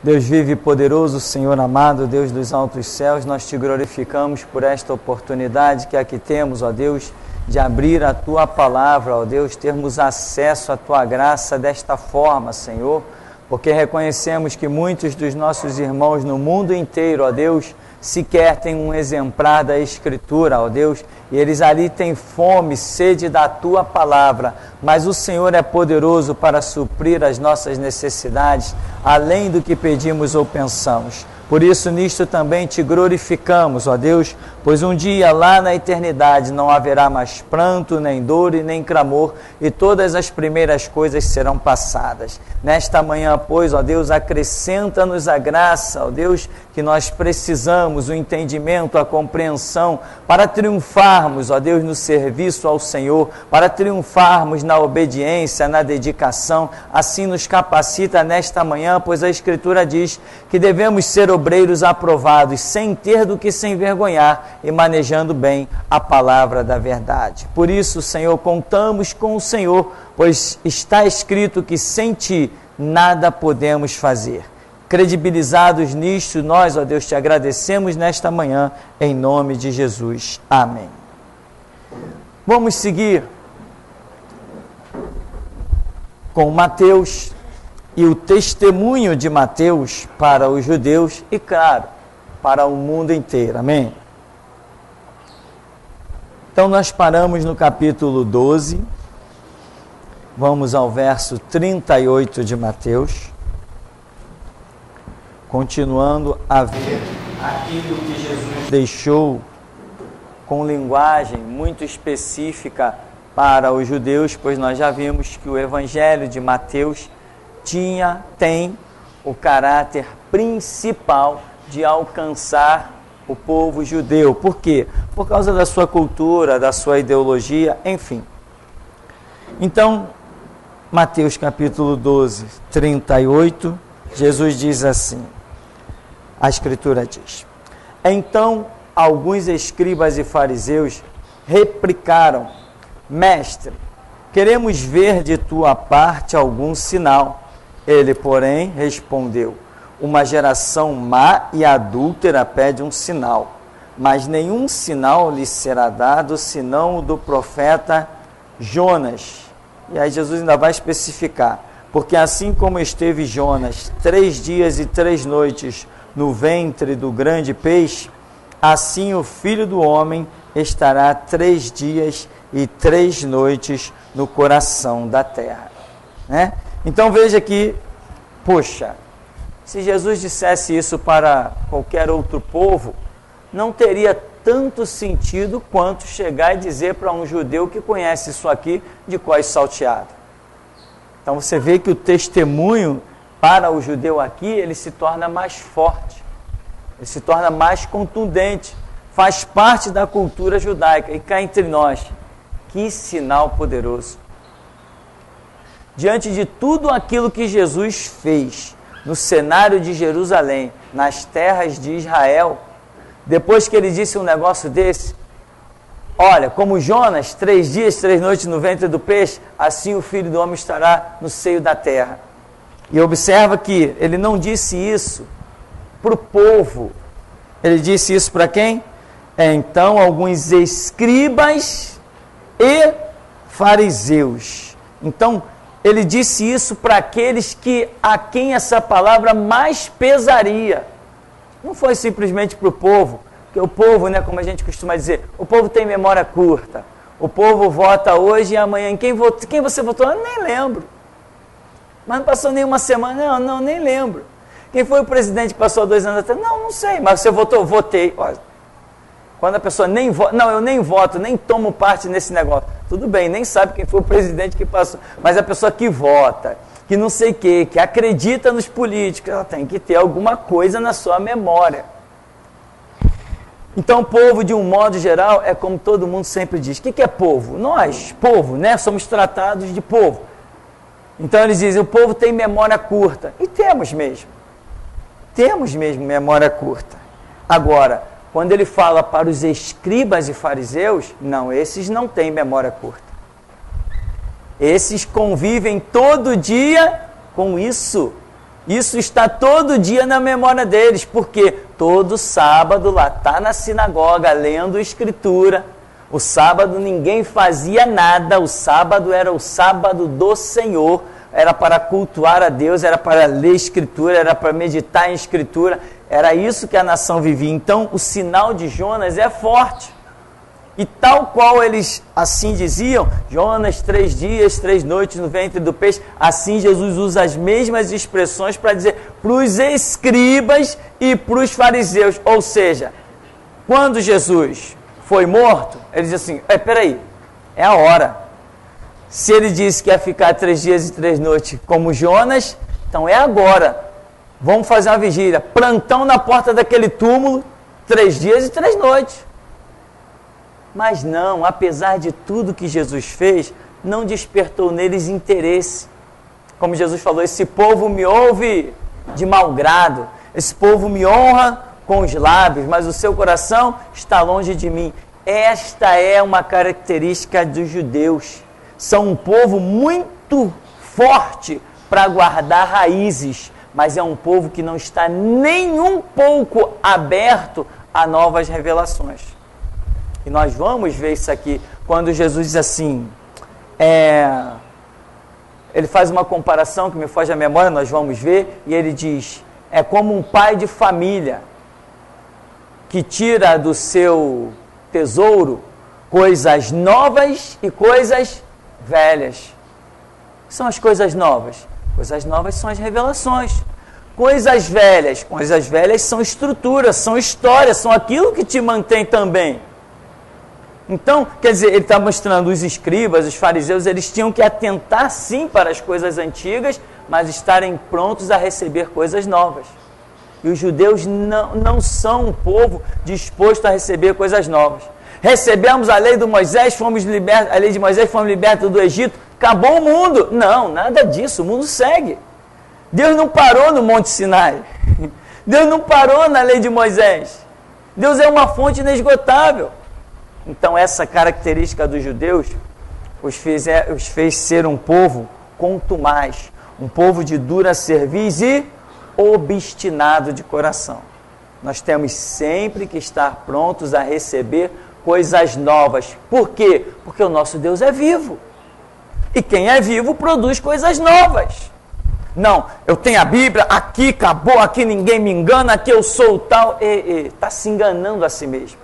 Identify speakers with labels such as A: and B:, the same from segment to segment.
A: Deus vive e poderoso, Senhor amado, Deus dos altos céus, nós te glorificamos por esta oportunidade que aqui temos, ó Deus, de abrir a Tua palavra, ó Deus, termos acesso à Tua graça desta forma, Senhor, porque reconhecemos que muitos dos nossos irmãos no mundo inteiro, ó Deus, sequer têm um exemplar da Escritura, ó Deus, e eles ali têm fome, sede da Tua palavra, mas o Senhor é poderoso para suprir as nossas necessidades, além do que pedimos ou pensamos. Por isso, nisto também te glorificamos, ó Deus, pois um dia lá na eternidade não haverá mais pranto, nem dor e nem clamor, e todas as primeiras coisas serão passadas. Nesta manhã, pois, ó Deus, acrescenta-nos a graça, ó Deus, que nós precisamos, o entendimento, a compreensão, para triunfarmos, ó Deus, no serviço ao Senhor, para triunfarmos na obediência, na dedicação. Assim nos capacita nesta manhã, pois a Escritura diz que devemos ser obreiros aprovados, sem ter do que se envergonhar e manejando bem a palavra da verdade. Por isso, Senhor, contamos com o Senhor, pois está escrito que sem Ti nada podemos fazer. Credibilizados nisto, nós, ó Deus, te agradecemos nesta manhã, em nome de Jesus. Amém. Vamos seguir com Mateus e o testemunho de Mateus para os judeus e, claro, para o mundo inteiro. Amém? Então, nós paramos no capítulo 12, vamos ao verso 38 de Mateus, continuando a ver aquilo que Jesus deixou com linguagem muito específica para os judeus, pois nós já vimos que o Evangelho de Mateus tem o caráter principal de alcançar o povo judeu. Por quê? Por causa da sua cultura, da sua ideologia, enfim. Então, Mateus capítulo 12, 38, Jesus diz assim, a Escritura diz: Então, alguns escribas e fariseus replicaram: Mestre, queremos ver de tua parte algum sinal. Ele, porém, respondeu: Uma geração má e adúltera pede um sinal, mas nenhum sinal lhe será dado, senão o do profeta Jonas. E aí Jesus ainda vai especificar: Porque assim como esteve Jonas 3 dias e 3 noites no ventre do grande peixe, assim o Filho do Homem estará 3 dias e 3 noites no coração da terra. Né? Então veja que, poxa, se Jesus dissesse isso para qualquer outro povo, não teria tanto sentido quanto chegar e dizer para um judeu que conhece isso aqui de cós salteado. Então você vê que o testemunho para o judeu aqui, ele se torna mais forte, ele se torna mais contundente, faz parte da cultura judaica. E cá entre nós, que sinal poderoso! Diante de tudo aquilo que Jesus fez no cenário de Jerusalém, nas terras de Israel, depois que ele disse um negócio desse, olha, como Jonas, 3 dias, 3 noites no ventre do peixe, assim o Filho do Homem estará no seio da terra. E observa que ele não disse isso para o povo, ele disse isso para quem? Então, alguns escribas e fariseus. Então, ele disse isso para aqueles a quem essa palavra mais pesaria. Não foi simplesmente para o povo, porque o povo, né, como a gente costuma dizer, o povo tem memória curta. O povo vota hoje e amanhã. Quem você votou? Eu nem lembro. Mas não passou nem uma semana. Não, nem lembro. Quem foi o presidente que passou 2 anos atrás? Não sei. Mas você votou? Votei. Olha, quando a pessoa nem vota, não, eu nem voto, nem tomo parte nesse negócio. Tudo bem, nem sabe quem foi o presidente que passou. Mas a pessoa que vota, que não sei o quê, que acredita nos políticos, ela tem que ter alguma coisa na sua memória. Então, povo, de um modo geral, é como todo mundo sempre diz. O que é povo? Nós, povo, né? Somos tratados de povo. Então, eles dizem, o povo tem memória curta. E temos mesmo. Temos mesmo memória curta. Agora, quando ele fala para os escribas e fariseus, não, esses não têm memória curta. Esses convivem todo dia com isso. Isso está todo dia na memória deles, porque todo sábado lá está na sinagoga lendo Escritura. O sábado ninguém fazia nada, o sábado era o sábado do Senhor, era para cultuar a Deus, era para ler Escritura, era para meditar em Escritura, era isso que a nação vivia. Então o sinal de Jonas é forte. E tal qual eles assim diziam, Jonas 3 dias, 3 noites no ventre do peixe, assim Jesus usa as mesmas expressões para dizer para os escribas e para os fariseus. Ou seja, quando Jesus foi morto, ele diz assim, peraí, é a hora. Se ele disse que ia ficar 3 dias e 3 noites como Jonas, então é agora. Vamos fazer uma vigília, plantão na porta daquele túmulo, 3 dias e 3 noites. Mas não, apesar de tudo que Jesus fez, não despertou neles interesse. Como Jesus falou, esse povo me ouve de mau grado, esse povo me honra com os lábios, mas o seu coração está longe de mim. Esta é uma característica dos judeus. São um povo muito forte para guardar raízes, mas é um povo que não está nem um pouco aberto a novas revelações. E nós vamos ver isso aqui, quando Jesus diz assim, ele faz uma comparação que me foge à memória, nós vamos ver, e ele diz, é como um pai de família, que tira do seu tesouro coisas novas e coisas velhas. O que são as coisas novas? Coisas novas são as revelações. Coisas velhas são estruturas, são histórias, são aquilo que te mantém também. Então, quer dizer, ele está mostrando os escribas, os fariseus, eles tinham que atentar sim para as coisas antigas, mas estarem prontos a receber coisas novas. E os judeus não são um povo disposto a receber coisas novas. Recebemos a lei de Moisés, fomos libertos do Egito, acabou o mundo. Não, nada disso, o mundo segue. Deus não parou no Monte Sinai. Deus não parou na lei de Moisés. Deus é uma fonte inesgotável. Então essa característica dos judeus os fez ser um povo contumaz, um povo de dura cerviz e obstinado de coração. Nós temos sempre que estar prontos a receber coisas novas. Por quê? Porque o nosso Deus é vivo. E quem é vivo produz coisas novas. Não, eu tenho a Bíblia, aqui acabou, aqui ninguém me engana, aqui eu sou o tal. Está se enganando a si mesmo.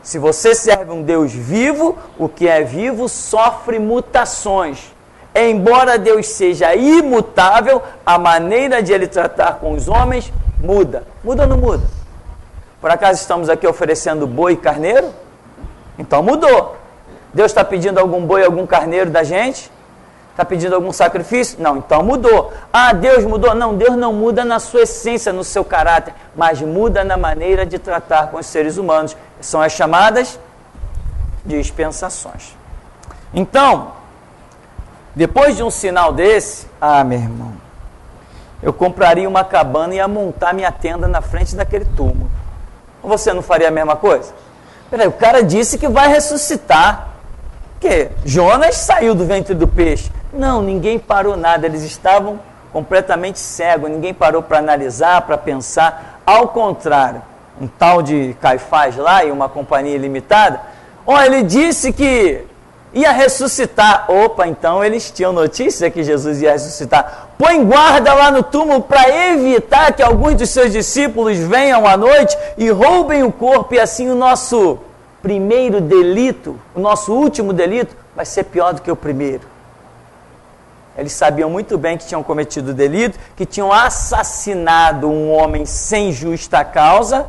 A: Se você serve um Deus vivo, o que é vivo sofre mutações. Embora Deus seja imutável, a maneira de Ele tratar com os homens muda. Muda ou não muda? Por acaso estamos aqui oferecendo boi e carneiro? Então mudou. Deus está pedindo algum boi, algum carneiro da gente? Está pedindo algum sacrifício? Não, então mudou. Ah, Deus mudou? Não, Deus não muda na sua essência, no seu caráter, mas muda na maneira de tratar com os seres humanos. São as chamadas dispensações. Então, depois de um sinal desse, meu irmão, eu compraria uma cabana e ia montar minha tenda na frente daquele túmulo. Você não faria a mesma coisa? Peraí, o cara disse que vai ressuscitar. Que Jonas saiu do ventre do peixe. Não, ninguém parou nada, eles estavam completamente cegos, ninguém parou para analisar, para pensar. Ao contrário, um tal de Caifás lá e uma companhia ilimitada, ele disse que ia ressuscitar. Opa, então eles tinham notícia que Jesus ia ressuscitar. Põe guarda lá no túmulo para evitar que alguns dos seus discípulos venham à noite e roubem o corpo, e assim o nosso primeiro delito, o nosso último delito, vai ser pior do que o primeiro. Eles sabiam muito bem que tinham cometido delito, que tinham assassinado um homem sem justa causa,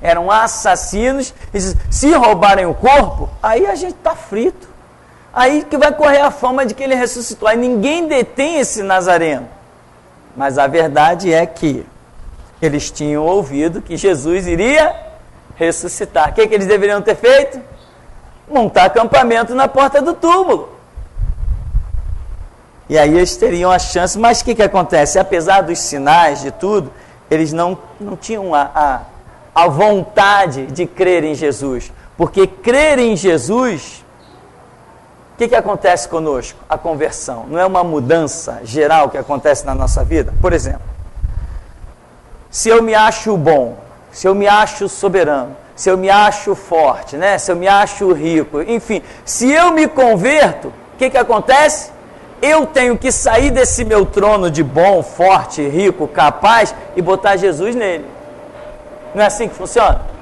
A: eram assassinos, e se roubarem o corpo, aí a gente está frito. Aí que vai correr a fama de que ele ressuscitou. Aí ninguém detém esse Nazareno. Mas a verdade é que eles tinham ouvido que Jesus iria ressuscitar. O que eles deveriam ter feito? Montar acampamento na porta do túmulo. E aí eles teriam a chance. Mas o que acontece? Apesar dos sinais, de tudo, eles não tinham a vontade de crer em Jesus. Porque crer em Jesus O que acontece conosco? A conversão. Não é uma mudança geral que acontece na nossa vida? Por exemplo, se eu me acho bom, se eu me acho soberano, se eu me acho forte, né? Se eu me acho rico, enfim, se eu me converto, o que acontece? Eu tenho que sair desse meu trono de bom, forte, rico, capaz e botar Jesus nele. Não é assim que funciona?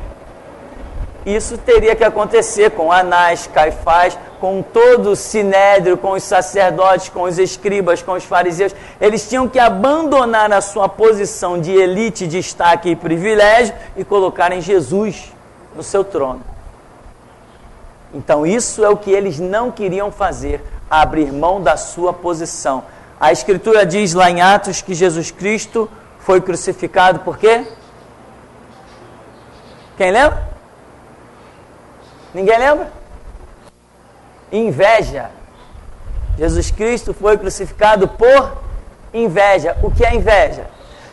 A: Isso teria que acontecer com Anás, Caifás, com todo o sinédrio, com os sacerdotes, com os escribas, com os fariseus. Eles tinham que abandonar a sua posição de elite, destaque e privilégio e colocarem Jesus no seu trono. Então isso é o que eles não queriam fazer, abrir mão da sua posição. A Escritura diz lá em Atos que Jesus Cristo foi crucificado por quê? Quem lembra? Ninguém lembra? Inveja. Jesus Cristo foi crucificado por inveja. O que é inveja?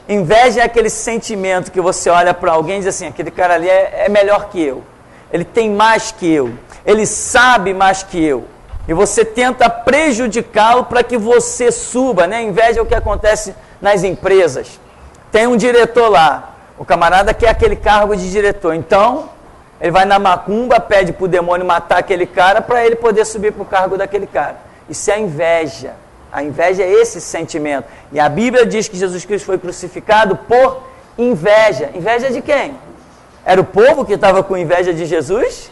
A: Inveja é aquele sentimento que você olha para alguém e diz assim, aquele cara ali é melhor que eu. Ele tem mais que eu. Ele sabe mais que eu. E você tenta prejudicá-lo para que você suba, né? Inveja é o que acontece nas empresas. Tem um diretor lá. O camarada quer aquele cargo de diretor. Então, ele vai na macumba, pede para o demônio matar aquele cara para ele poder subir para o cargo daquele cara. Isso é a inveja. A inveja é esse sentimento. E a Bíblia diz que Jesus Cristo foi crucificado por inveja. Inveja de quem? Era o povo que estava com inveja de Jesus?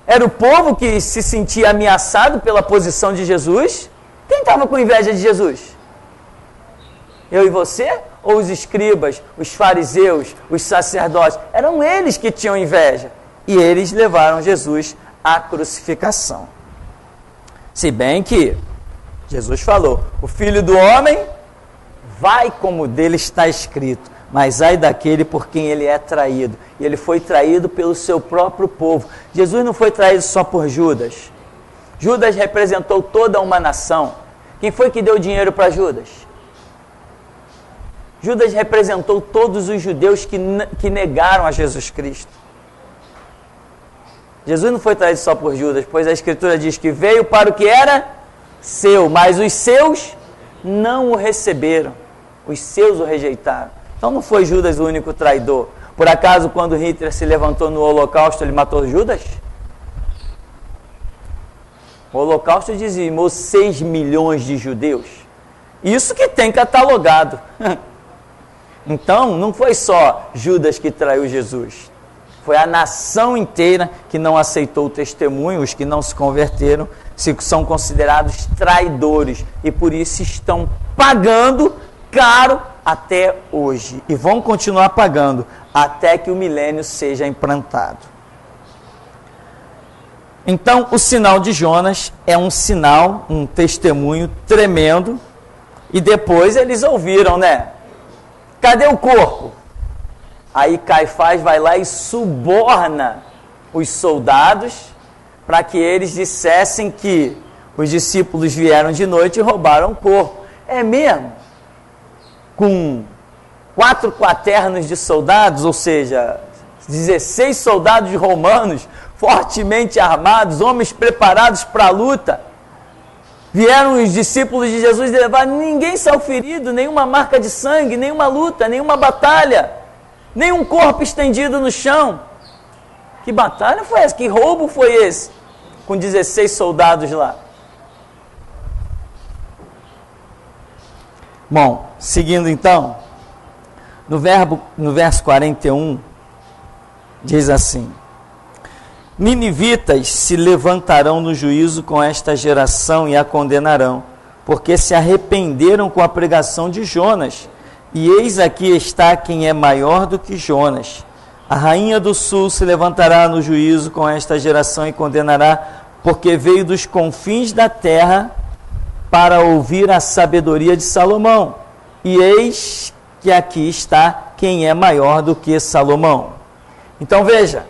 A: Era o povo que se sentia ameaçado pela posição de Jesus? Quem estava com inveja de Jesus? Eu e você? Ou os escribas, os fariseus, os sacerdotes? Eram eles que tinham inveja. E eles levaram Jesus à crucificação. Se bem que Jesus falou, o Filho do Homem vai como dele está escrito, mas ai daquele por quem ele é traído. E ele foi traído pelo seu próprio povo. Jesus não foi traído só por Judas. Judas representou toda uma nação. Quem foi que deu dinheiro para Judas? Judas representou todos os judeus que negaram a Jesus Cristo. Jesus não foi traído só por Judas, pois a Escritura diz que veio para o que era seu, mas os seus não o receberam. Os seus o rejeitaram. Então não foi Judas o único traidor. Por acaso, quando Hitler se levantou no Holocausto, ele matou Judas? O Holocausto dizimou 6 milhões de judeus. Isso que tem catalogado. Então, não foi só Judas que traiu Jesus. Foi a nação inteira que não aceitou o testemunho. Os que não se converteram são considerados traidores. E por isso estão pagando caro até hoje. E vão continuar pagando até que o milênio seja implantado. Então, o sinal de Jonas é um sinal, um testemunho tremendo. E depois eles ouviram, né? Cadê o corpo? Aí Caifás vai lá e suborna os soldados para que eles dissessem que os discípulos vieram de noite e roubaram o corpo. É mesmo? Com 4 quaternos de soldados, ou seja, 16 soldados romanos, fortemente armados, homens preparados para a luta. Vieram os discípulos de Jesus e levaram, ninguém saiu ferido, nenhuma marca de sangue, nenhuma luta, nenhuma batalha, nenhum corpo estendido no chão. Que batalha foi essa? Que roubo foi esse? Com 16 soldados lá. Bom, seguindo então, no verso 41, diz assim: Ninivitas se levantarão no juízo com esta geração e a condenarão, porque se arrependeram com a pregação de Jonas. E eis aqui está quem é maior do que Jonas. A rainha do sul se levantará no juízo com esta geração e condenará, porque veio dos confins da terra para ouvir a sabedoria de Salomão. E eis que aqui está quem é maior do que Salomão. Então veja,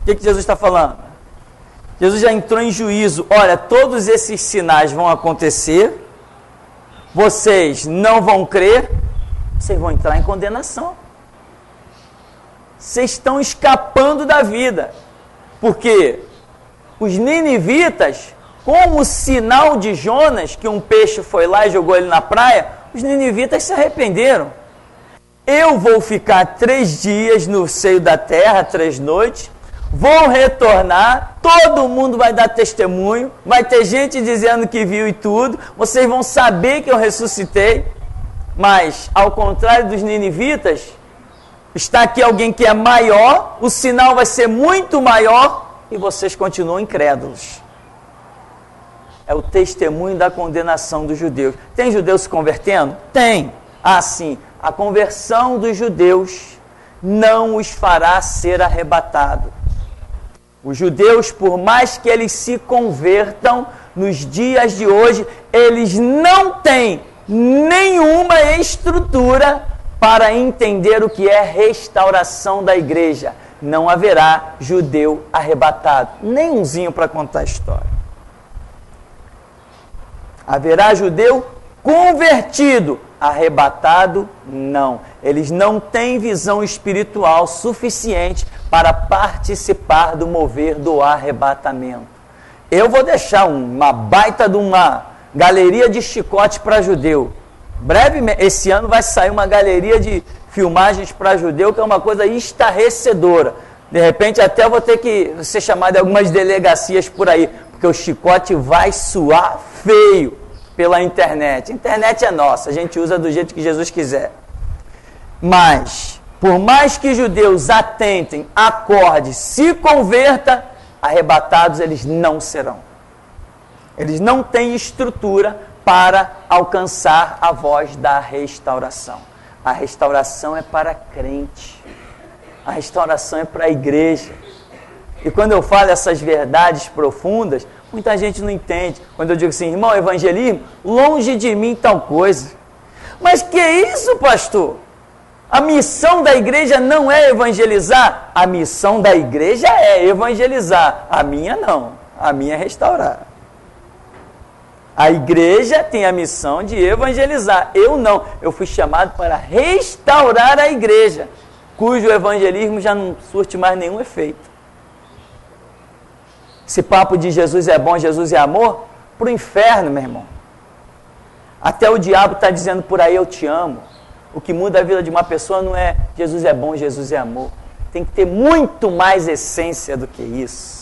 A: o que Jesus está falando? Jesus já entrou em juízo. Olha, todos esses sinais vão acontecer, vocês não vão crer, vocês vão entrar em condenação. Vocês estão escapando da vida, porque os ninivitas com o sinal de Jonas, que um peixe foi lá e jogou ele na praia, os ninivitas se arrependeram. Eu vou ficar 3 dias no seio da terra, 3 noites, vou retornar, todo mundo vai dar testemunho, vai ter gente dizendo que viu e tudo, vocês vão saber que eu ressuscitei, mas, ao contrário dos ninivitas, está aqui alguém que é maior, o sinal vai ser muito maior, e vocês continuam incrédulos. É o testemunho da condenação dos judeus. Tem judeus se convertendo? Tem. Ah, sim. A conversão dos judeus não os fará ser arrebatados. Os judeus, por mais que eles se convertam, nos dias de hoje, eles não têm nenhuma estrutura para entender o que é restauração da igreja. Não haverá judeu arrebatado. Nem umzinho para contar a história. Haverá judeu convertido, arrebatado, não. Eles não têm visão espiritual suficiente para participar do mover do arrebatamento. Eu vou deixar uma baita de uma galeria de chicote para judeu. Brevemente, esse ano vai sair uma galeria de filmagens para judeu, que é uma coisa estarrecedora. De repente até vou ter que ser chamado de algumas delegacias por aí, porque o chicote vai suar feio pela internet. A internet é nossa, a gente usa do jeito que Jesus quiser. Mas, por mais que judeus atentem, acordem, se convertam, arrebatados eles não serão. Eles não têm estrutura para alcançar a voz da restauração. A restauração é para crente. A restauração é para a igreja. E quando eu falo essas verdades profundas, muita gente não entende. Quando eu digo assim, irmão, evangelismo, longe de mim tal coisa. Mas que isso, pastor? A missão da igreja não é evangelizar. A missão da igreja é evangelizar. A minha não. A minha é restaurar. A igreja tem a missão de evangelizar. Eu não. Eu fui chamado para restaurar a igreja, cujo evangelismo já não surte mais nenhum efeito. Esse papo de Jesus é bom, Jesus é amor, para o inferno, meu irmão. Até o diabo está dizendo por aí, eu te amo. O que muda a vida de uma pessoa não é Jesus é bom, Jesus é amor. Tem que ter muito mais essência do que isso.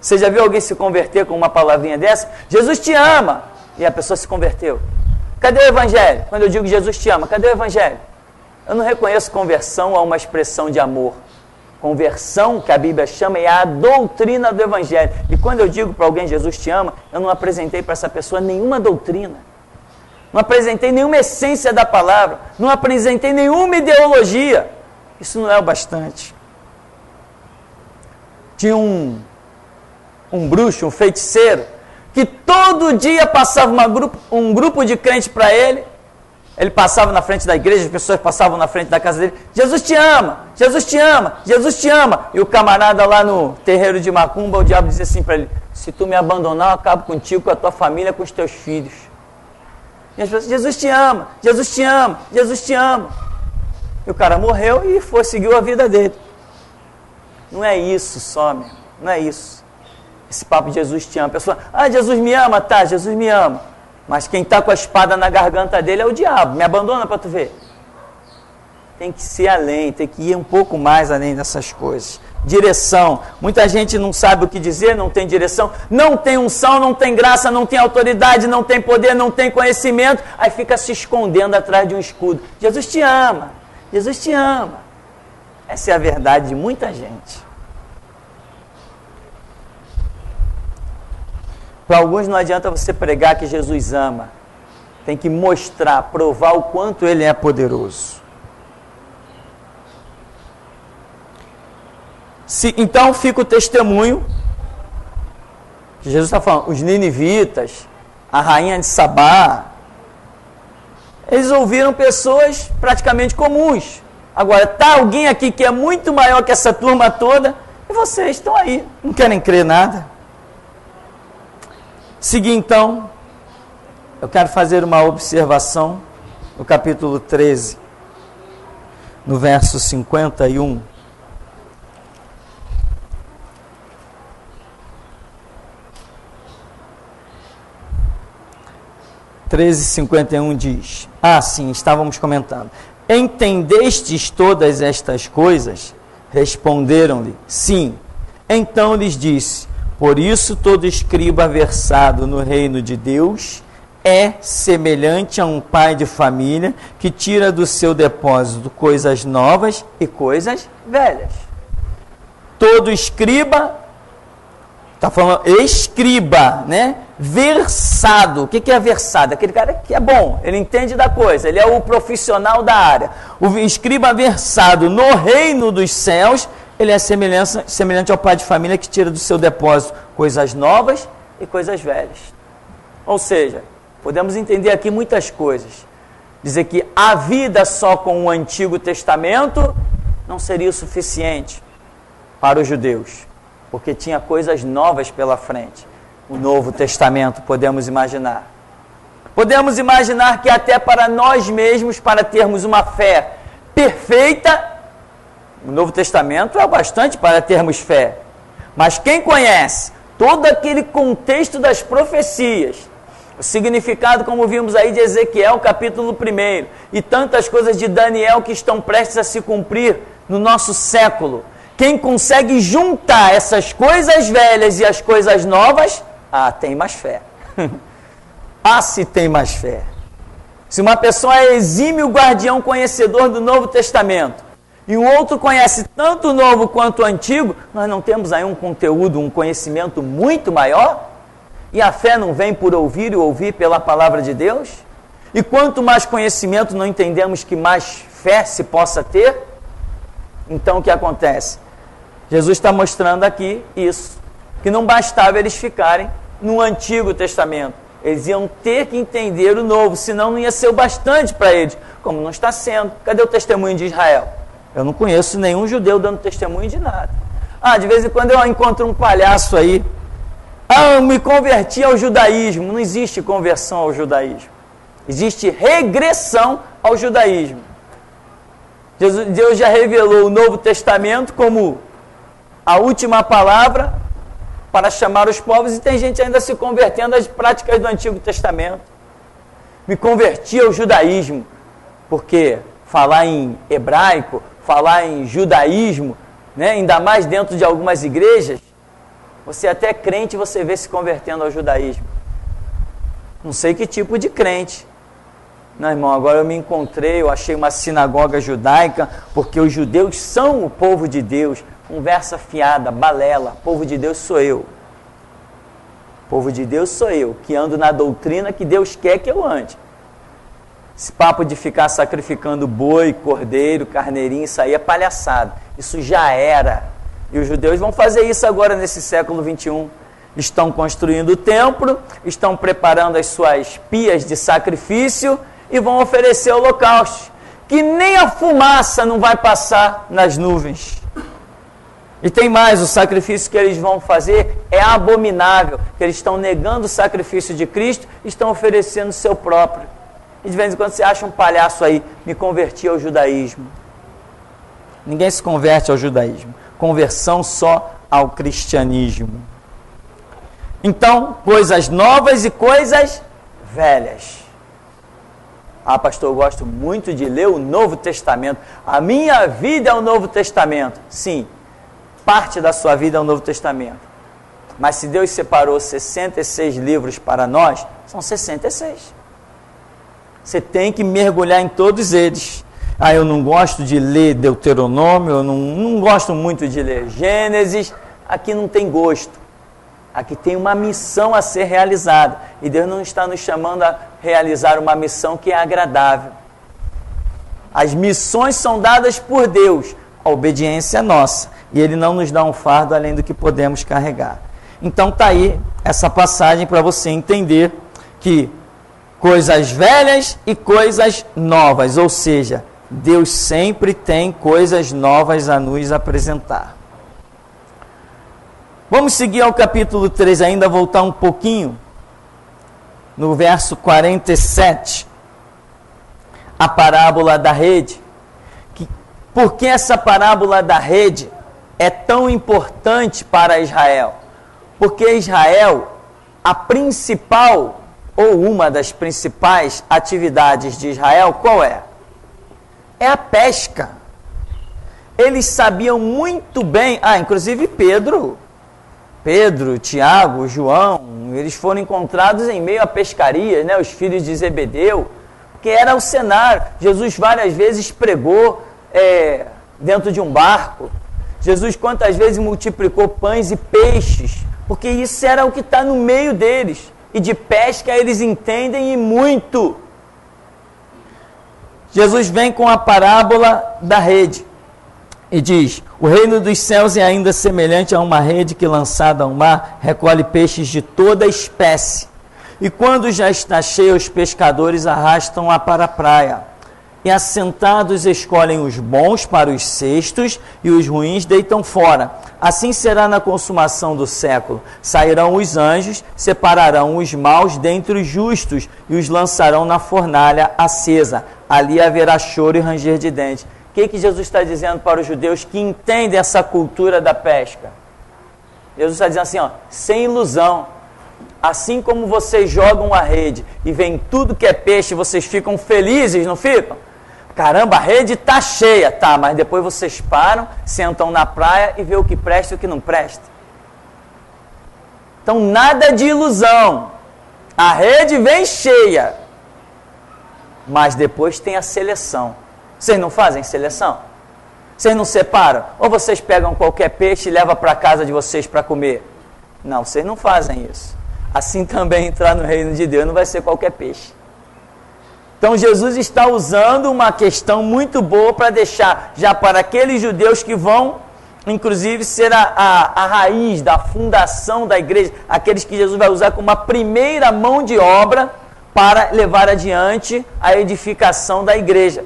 A: Você já viu alguém se converter com uma palavrinha dessa? Jesus te ama! E a pessoa se converteu. Cadê o evangelho? Quando eu digo Jesus te ama, cadê o evangelho? Eu não reconheço conversão a uma expressão de amor. Conversão, que a Bíblia chama, é a doutrina do evangelho. E quando eu digo para alguém Jesus te ama, eu não apresentei para essa pessoa nenhuma doutrina. Não apresentei nenhuma essência da palavra. Não apresentei nenhuma ideologia. Isso não é o bastante. Tinha um bruxo, um feiticeiro, que todo dia passava um grupo de crentes para ele. Ele passava na frente da igreja, as pessoas passavam na frente da casa dele. Jesus te ama, Jesus te ama, Jesus te ama. E o camarada lá no terreiro de Macumba, o diabo dizia assim para ele, se tu me abandonar, eu acabo contigo, com a tua família, com os teus filhos. E as pessoas, Jesus te ama, Jesus te ama, Jesus te ama. E o cara morreu e seguiu a vida dele. Não é isso só, meu, não é isso. Esse papo de Jesus te ama. A pessoa, Jesus me ama, tá, Jesus me ama. Mas quem está com a espada na garganta dele é o diabo. Me abandona para tu ver. Tem que ser além, tem que ir um pouco mais além dessas coisas. Direção. Muita gente não sabe o que dizer, não tem direção, não tem unção, não tem graça, não tem autoridade, não tem poder, não tem conhecimento. Aí fica se escondendo atrás de um escudo. Jesus te ama, Jesus te ama. Essa é a verdade de muita gente. Para alguns não adianta você pregar que Jesus ama. Tem que mostrar, provar o quanto Ele é poderoso. Então fica o testemunho que Jesus está falando. Os ninivitas, a rainha de Sabá, eles ouviram pessoas praticamente comuns. Agora, está alguém aqui que é muito maior que essa turma toda, e vocês estão aí, não querem crer nada. Seguir então, eu quero fazer uma observação no capítulo 13, no verso 51. 13:51 diz, sim, estávamos comentando. Entendestes todas estas coisas? Responderam-lhe, sim. Então lhes disse, por isso todo escriba versado no reino de Deus é semelhante a um pai de família que tira do seu depósito coisas novas e coisas velhas. Todo escriba, está falando escriba, né? Versado. O que é versado? Aquele cara que é bom, ele entende da coisa, ele é o profissional da área. O escriba versado no reino dos céus, ele é semelhante ao pai de família que tira do seu depósito coisas novas e coisas velhas. Ou seja, podemos entender aqui muitas coisas. Dizer que a vida só com o Antigo Testamento não seria o suficiente para os judeus, porque tinha coisas novas pela frente. O Novo Testamento, podemos imaginar. Podemos imaginar que até para nós mesmos, para termos uma fé perfeita, o Novo Testamento é bastante para termos fé. Mas quem conhece todo aquele contexto das profecias, o significado, como vimos aí, de Ezequiel, capítulo 1, e tantas coisas de Daniel que estão prestes a se cumprir no nosso século, quem consegue juntar essas coisas velhas e as coisas novas, tem mais fé. Se tem mais fé. Se uma pessoa é exímio guardião conhecedor do Novo Testamento, e o outro conhece tanto o Novo quanto o Antigo, nós não temos aí um conteúdo, um conhecimento muito maior? E a fé não vem por ouvir e ouvir pela palavra de Deus? E quanto mais conhecimento não entendemos que mais fé se possa ter? Então o que acontece? Jesus está mostrando aqui isso, que não bastava eles ficarem no Antigo Testamento. Eles iam ter que entender o Novo, senão não ia ser o bastante para eles, como não está sendo. Cadê o testemunho de Israel? Eu não conheço nenhum judeu dando testemunho de nada. De vez em quando eu encontro um palhaço aí. Eu me converti ao judaísmo. Não existe conversão ao judaísmo. Existe regressão ao judaísmo. Deus já revelou o Novo Testamento como a última palavra para chamar os povos, e tem gente ainda se convertendo às práticas do Antigo Testamento. Me converti ao judaísmo, porque falar em hebraico, falar em judaísmo, né, ainda mais dentro de algumas igrejas, você até é crente, você vê se convertendo ao judaísmo. Não sei que tipo de crente. Não, irmão, agora eu me encontrei, eu achei uma sinagoga judaica, porque os judeus são o povo de Deus. Conversa fiada, balela. Povo de Deus sou eu. Povo de Deus sou eu, que ando na doutrina que Deus quer que eu ande. Esse papo de ficar sacrificando boi, cordeiro, carneirinho, isso aí é palhaçada. Isso já era. E os judeus vão fazer isso agora nesse século 21. Estão construindo o templo, estão preparando as suas pias de sacrifício e vão oferecer holocaustos, que nem a fumaça não vai passar nas nuvens. E tem mais, o sacrifício que eles vão fazer é abominável, que eles estão negando o sacrifício de Cristo e estão oferecendo o seu próprio. E de vez em quando você acha um palhaço aí, me converti ao judaísmo. Ninguém se converte ao judaísmo. Conversão só ao cristianismo. Então, coisas novas e coisas velhas. Pastor, eu gosto muito de ler o Novo Testamento. A minha vida é o Novo Testamento. Sim, parte da sua vida é o Novo Testamento. Mas se Deus separou 66 livros para nós, são 66. Você tem que mergulhar em todos eles. Eu não gosto de ler Deuteronômio, eu não gosto muito de ler Gênesis. Aqui não tem gosto. Aqui tem uma missão a ser realizada. E Deus não está nos chamando a realizar uma missão que é agradável. As missões são dadas por Deus. A obediência é nossa. E Ele não nos dá um fardo além do que podemos carregar. Então está aí essa passagem para você entender que coisas velhas e coisas novas. Ou seja, Deus sempre tem coisas novas a nos apresentar. Vamos seguir ao capítulo 3 ainda, voltar um pouquinho, no verso 47, a parábola da rede. Por que essa parábola da rede é tão importante para Israel? Porque Israel, a principal ou uma das principais atividades de Israel, qual é? É a pesca. Eles sabiam muito bem, inclusive Pedro, Tiago, João, eles foram encontrados em meio a pescarias, né, os filhos de Zebedeu, que era o cenário. Jesus várias vezes pregou dentro de um barco. Jesus quantas vezes multiplicou pães e peixes, porque isso era o que está no meio deles. E de pesca eles entendem e muito. Jesus vem com a parábola da rede e diz: o reino dos céus é ainda semelhante a uma rede que, lançada ao mar, recolhe peixes de toda espécie. E quando já está cheia, os pescadores arrastam-a para a praia. E assentados escolhem os bons para os cestos e os ruins deitam fora. Assim será na consumação do século. Sairão os anjos, separarão os maus dentre os justos e os lançarão na fornalha acesa. Ali haverá choro e ranger de dentes. O que Jesus está dizendo para os judeus que entendem essa cultura da pesca? Jesus está dizendo assim, sem ilusão. Assim como vocês jogam a rede e veem tudo que é peixe, vocês ficam felizes, não ficam? Caramba, a rede está cheia, tá, mas depois vocês param, sentam na praia e vê o que presta e o que não presta. Então, nada de ilusão. A rede vem cheia, mas depois tem a seleção. Vocês não fazem seleção? Vocês não separam? Ou vocês pegam qualquer peixe e levam para casa de vocês para comer? Não, vocês não fazem isso. Assim também entrar no reino de Deus não vai ser qualquer peixe. Então Jesus está usando uma questão muito boa para deixar já para aqueles judeus que vão, inclusive, ser a raiz da fundação da igreja, aqueles que Jesus vai usar como a primeira mão de obra para levar adiante a edificação da igreja.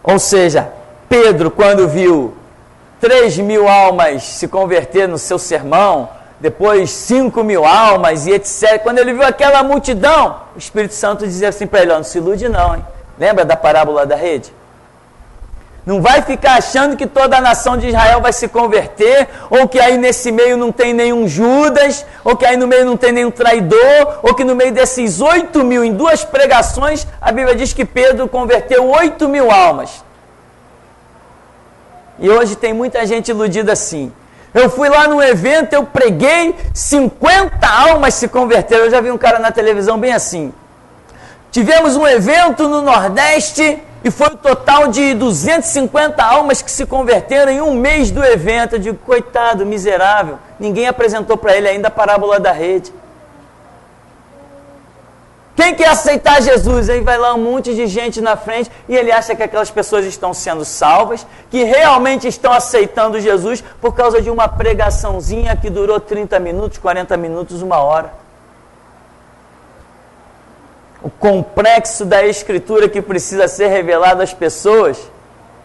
A: Ou seja, Pedro, quando viu 3.000 almas se converter no seu sermão, depois 5.000 almas e etc. Quando ele viu aquela multidão, o Espírito Santo dizia assim para ele: não se ilude não, hein? Lembra da parábola da rede? Não vai ficar achando que toda a nação de Israel vai se converter, ou que aí nesse meio não tem nenhum Judas, ou que aí no meio não tem nenhum traidor, ou que no meio desses 8.000, em 2 pregações, a Bíblia diz que Pedro converteu 8.000 almas. E hoje tem muita gente iludida assim. Eu fui lá num evento, eu preguei, 50 almas se converteram. Eu já vi um cara na televisão bem assim. Tivemos um evento no Nordeste e foi o total de 250 almas que se converteram em um mês do evento. Eu digo, coitado, miserável. Ninguém apresentou para ele ainda a parábola da rede. Quem quer aceitar Jesus? Aí vai lá um monte de gente na frente e ele acha que aquelas pessoas estão sendo salvas, que realmente estão aceitando Jesus por causa de uma pregaçãozinha que durou 30 minutos, 40 minutos, 1 hora. O complexo da Escritura que precisa ser revelado às pessoas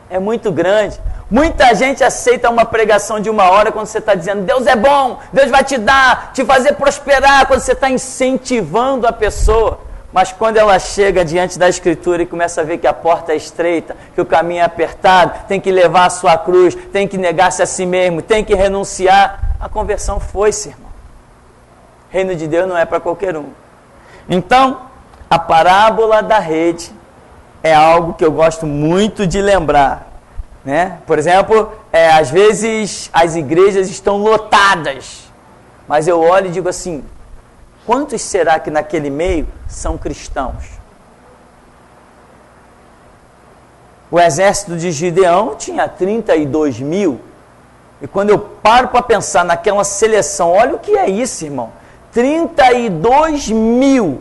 A: é muito grande. Muita gente aceita uma pregação de 1 hora quando você está dizendo Deus é bom, Deus vai te dar, te fazer prosperar, quando você está incentivando a pessoa. Mas quando ela chega diante da Escritura e começa a ver que a porta é estreita, que o caminho é apertado, tem que levar a sua cruz, tem que negar-se a si mesmo, tem que renunciar, a conversão foi-se, irmão. O reino de Deus não é para qualquer um. Então, a parábola da rede é algo que eu gosto muito de lembrar. Né? Por exemplo, às vezes as igrejas estão lotadas, mas eu olho e digo assim, quantos será que naquele meio são cristãos? O exército de Gideão tinha 32.000, e quando eu paro para pensar naquela seleção, olha o que é isso, irmão, 32.000,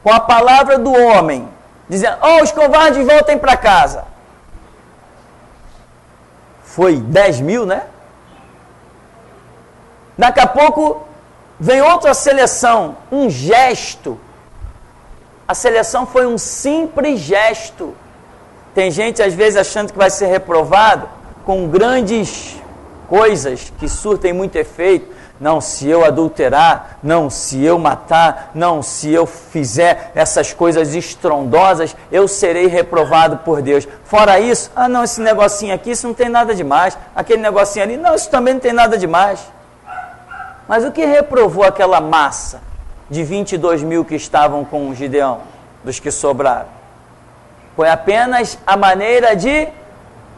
A: com a palavra do homem, dizendo, os covardes voltem para casa. Foi 10.000, né? Daqui a pouco vem outra seleção, um gesto. A seleção foi um simples gesto. Tem gente às vezes achando que vai ser reprovado com grandes coisas que surtem muito efeito. Não, se eu adulterar, não, se eu matar, não, se eu fizer essas coisas estrondosas, eu serei reprovado por Deus. Fora isso, não, esse negocinho aqui, isso não tem nada demais. Aquele negocinho ali, não, isso também não tem nada demais. Mas o que reprovou aquela massa? de 22.000 que estavam com Gideão, dos que sobraram? Foi apenas a maneira de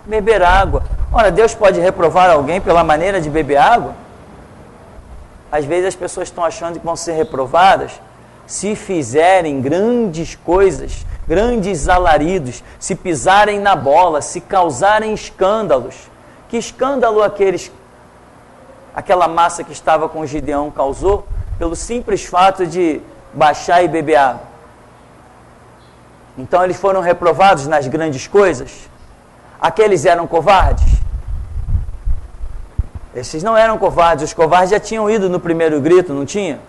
A: beber água. Ora, Deus pode reprovar alguém pela maneira de beber água? Às vezes as pessoas estão achando que vão ser reprovadas se fizerem grandes coisas, grandes alaridos, se pisarem na bola, se causarem escândalos. Que escândalo aquela massa que estava com Gideão causou pelo simples fato de baixar e beber água? Então eles foram reprovados nas grandes coisas? Aqueles eram covardes? Esses não eram covardes, os covardes já tinham ido no primeiro grito, não tinha?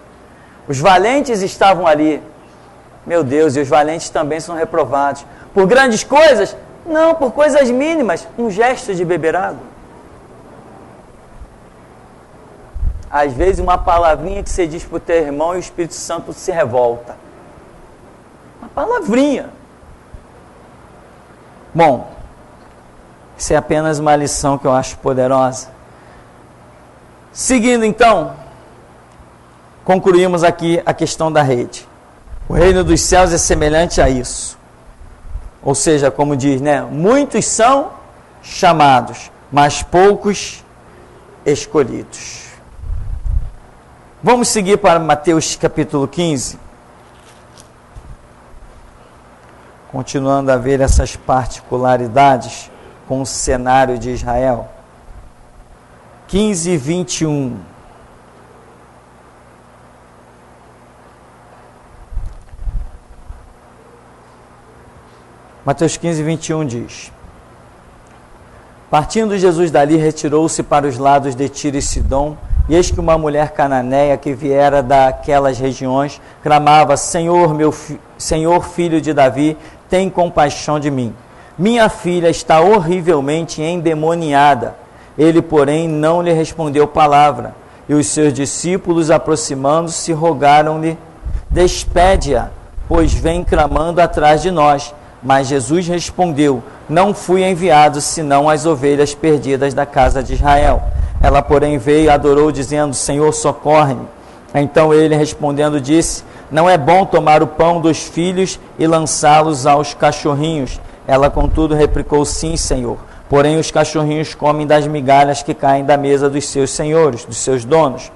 A: Os valentes estavam ali. Meu Deus, e os valentes também são reprovados. Por grandes coisas? Não, por coisas mínimas. Um gesto de beber água. Às vezes uma palavrinha que você diz para o teu irmão e o Espírito Santo se revolta. Uma palavrinha. Bom, isso é apenas uma lição que eu acho poderosa. Seguindo então, concluímos aqui a questão da rede. O reino dos céus é semelhante a isso. Ou seja, como diz, né? Muitos são chamados, mas poucos escolhidos. Vamos seguir para Mateus capítulo 15. Continuando a ver essas particularidades com o cenário de Israel. 15, 21. Mateus 15, 21 diz: Partindo Jesus dali, retirou-se para os lados de Tiro e Sidom, e eis que uma mulher cananeia que viera daquelas regiões clamava: Senhor, Senhor, filho de Davi, tem compaixão de mim. Minha filha está horrivelmente endemoniada. Ele, porém, não lhe respondeu palavra. E os seus discípulos, aproximando-se, rogaram-lhe: Despede-a, pois vem clamando atrás de nós. Mas Jesus respondeu: Não fui enviado, senão as ovelhas perdidas da casa de Israel. Ela, porém, veio e adorou, dizendo: Senhor, socorre-me. Então ele, respondendo, disse: Não é bom tomar o pão dos filhos e lançá-los aos cachorrinhos. Ela, contudo, replicou: Sim, Senhor. Porém, os cachorrinhos comem das migalhas que caem da mesa dos seus senhores, dos seus donos.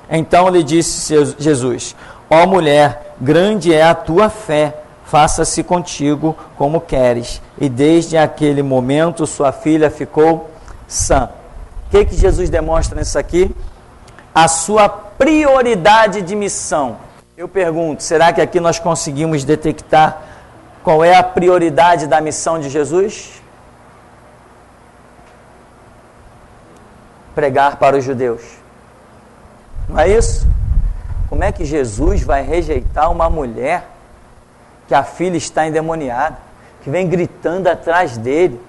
A: Então lhe disse Jesus: Ó mulher, grande é a tua fé, faça-se contigo como queres. E desde aquele momento sua filha ficou sã. O que Jesus demonstra nisso aqui? A sua prioridade de missão. Eu pergunto, será que aqui nós conseguimos detectar qual é a prioridade da missão de Jesus? Pregar para os judeus. Não é isso? Como é que Jesus vai rejeitar uma mulher que a filha está endemoniada, que vem gritando atrás dele?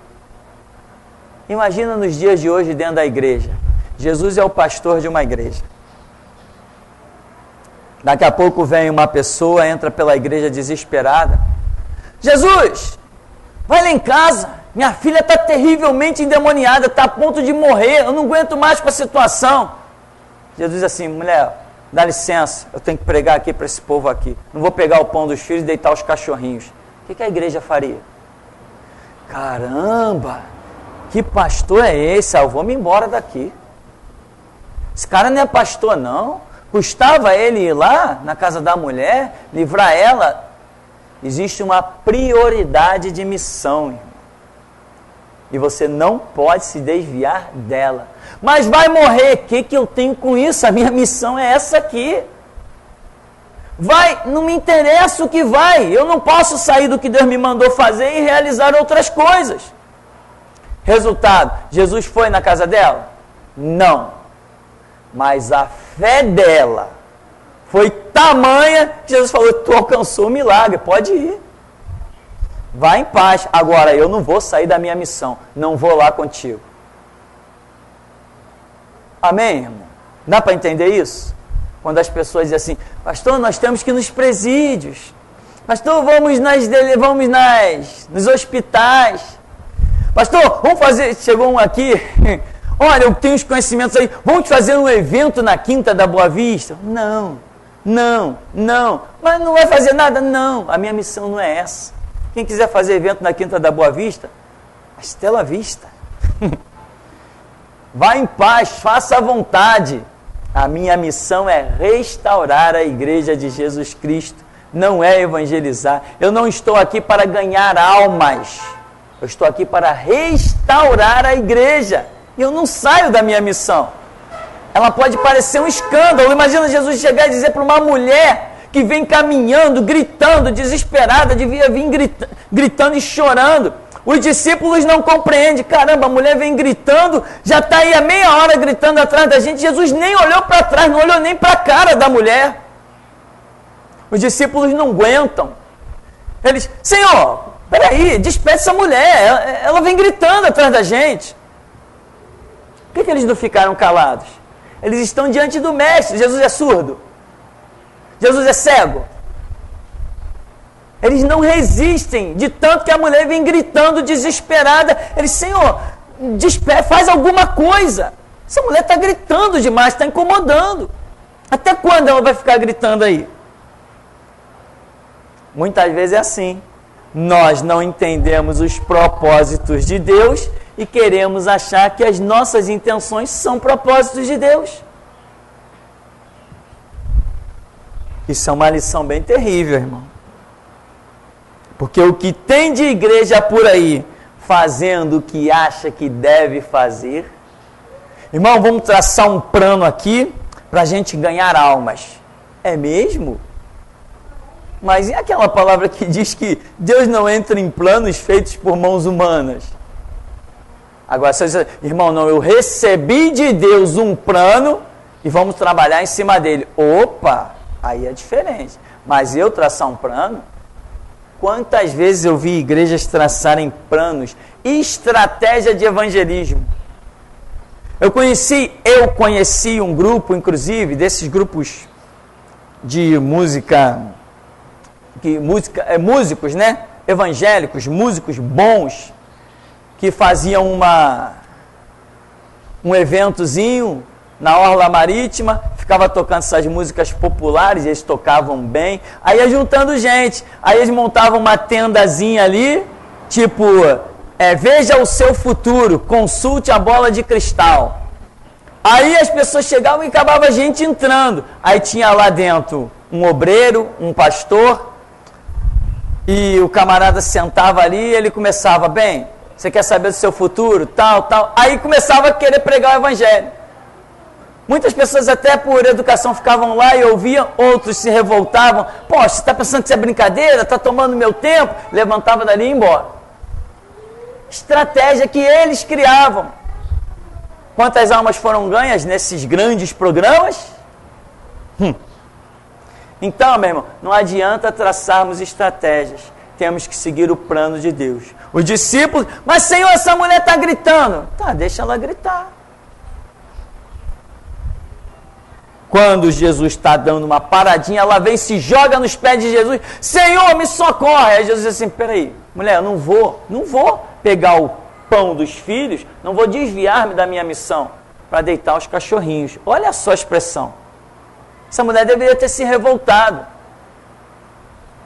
A: Imagina nos dias de hoje dentro da igreja. Jesus é o pastor de uma igreja. Daqui a pouco vem uma pessoa, entra pela igreja desesperada. Jesus, vai lá em casa, minha filha está terrivelmente endemoniada, está a ponto de morrer, eu não aguento mais com a situação. Jesus diz assim: mulher, dá licença, eu tenho que pregar aqui para esse povo aqui. Não vou pegar o pão dos filhos e deitar os cachorrinhos. O que a igreja faria? Caramba, que pastor é esse? Eu vou me embora daqui. Esse cara não é pastor, não. Custava ele ir lá na casa da mulher, livrar ela. Existe uma prioridade de missão, irmão. E você não pode se desviar dela. Mas vai morrer, o que eu tenho com isso? A minha missão é essa aqui. Vai, não me interessa o que vai. Eu não posso sair do que Deus me mandou fazer e realizar outras coisas. Resultado, Jesus foi na casa dela? Não. Mas a fé dela foi tamanha que Jesus falou: tu alcançou o milagre, pode ir. Vai em paz. Agora, eu não vou sair da minha missão. Não vou lá contigo. Amém, irmão? Dá para entender isso? Quando as pessoas dizem assim: pastor, nós temos que ir nos presídios. Pastor, vamos nos hospitais. Pastor, vamos fazer... Chegou um aqui... Olha, eu tenho os conhecimentos aí. Vamos fazer um evento na Quinta da Boa Vista? Não. Não, não. Mas não vai fazer nada? Não. A minha missão não é essa. Quem quiser fazer evento na Quinta da Boa Vista, Estela Vista. Vá em paz, faça à vontade. A minha missão é restaurar a igreja de Jesus Cristo, não é evangelizar. Eu não estou aqui para ganhar almas, eu estou aqui para restaurar a igreja. E eu não saio da minha missão. Ela pode parecer um escândalo. Imagina Jesus chegar e dizer para uma mulher que vem caminhando, gritando, desesperada, devia vir gritando e chorando. Os discípulos não compreendem. Caramba, a mulher vem gritando, já está aí há meia hora gritando atrás da gente. Jesus nem olhou para trás, não olhou nem para a cara da mulher. Os discípulos não aguentam. Eles, Senhor, peraí, despede essa mulher, ela vem gritando atrás da gente. Por que eles não ficaram calados? Eles estão diante do mestre. Jesus é surdo? Jesus é cego? Eles não resistem, de tanto que a mulher vem gritando desesperada. Eles, Senhor, faz alguma coisa. Essa mulher está gritando demais, está incomodando. Até quando ela vai ficar gritando aí? Muitas vezes é assim. Nós não entendemos os propósitos de Deus e queremos achar que as nossas intenções são propósitos de Deus. Isso é uma lição bem terrível, irmão. Porque o que tem de igreja por aí, fazendo o que acha que deve fazer. Irmão, vamos traçar um plano aqui para a gente ganhar almas. É mesmo? Mas e aquela palavra que diz que Deus não entra em planos feitos por mãos humanas? Agora, você diz, irmão, não, eu recebi de Deus um plano e vamos trabalhar em cima dele. Opa, aí é diferente. Mas eu traçar um plano? Quantas vezes eu vi igrejas traçarem planos e estratégia de evangelismo? Eu conheci um grupo, inclusive, desses grupos de músicos, né? Evangélicos, músicos bons, que faziam um eventozinho na Orla Marítima, ficava tocando essas músicas populares, eles tocavam bem, aí ia juntando gente, aí eles montavam uma tendazinha ali, tipo, veja o seu futuro, consulte a bola de cristal. Aí as pessoas chegavam e acabava a gente entrando, aí tinha lá dentro um obreiro, um pastor, e o camarada sentava ali e ele começava, bem, você quer saber do seu futuro, tal, tal, aí começava a querer pregar o evangelho. Muitas pessoas até por educação ficavam lá e ouviam, outros se revoltavam. Poxa, você está pensando que isso é brincadeira? Está tomando meu tempo? Levantava dali e ia embora. Estratégia que eles criavam. Quantas almas foram ganhas nesses grandes programas? Então, meu irmão, não adianta traçarmos estratégias. Temos que seguir o plano de Deus. Os discípulos, mas Senhor, essa mulher está gritando. Tá, deixa ela gritar. Quando Jesus está dando uma paradinha, ela vem e se joga nos pés de Jesus. Senhor, me socorre. Aí Jesus diz assim, peraí, mulher, eu não vou pegar o pão dos filhos, não vou desviar-me da minha missão para deitar os cachorrinhos. Olha só a expressão. Essa mulher deveria ter se revoltado.